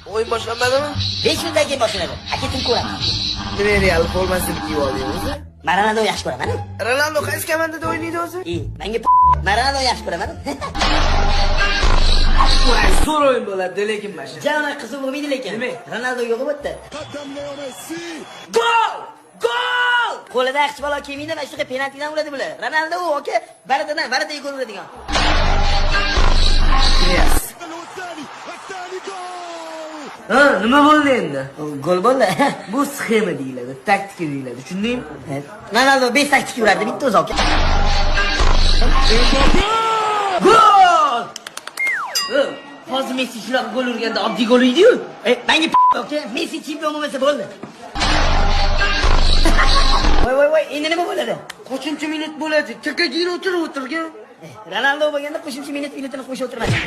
O'yin boshlanmadimi? 5 minutdan keyin boshlanadi. Ketin ko'raman. Nima Real bo'lmasin deb oldingiz? Men Ronaldo yaxshi ko'raman. Ronaldo qaysi komandada o'ynaydi o'zi? Menga Ronaldo yaxshi ko'raman. Voy, zo'r o'yin bo'ladi, lekin mana shu. Jana qiziq bo'lmaydi lekin. Nima? Ronaldo yo'q bo'pti. Gol! Gol! Qo'lida yaxshi bola kelmaydi, mana shunaqa penaltidan uradi bular. Ronaldo aka, barada gol uradigan. Yes. Ha, nima bo'ldi endi? Gol bo'ldi. Bu sxema deyiladi, taktika deyiladi. Tushundingmi? Ronaldo 5 taktika urardi, bitta o'zi aka. Gol! Hozir Messi shunaqa gol urganda oddiy gol uydi-yu. Menga aka, Messi chempion bo'lmasa bo'ldi. Voy, endi nima bo'ladi? Qochinchi minut bo'ladi? Chakagini o'tirib o'tirgan. Ronaldo bo'lganda qo'shimcha minutini qo'shib o'tirmadim.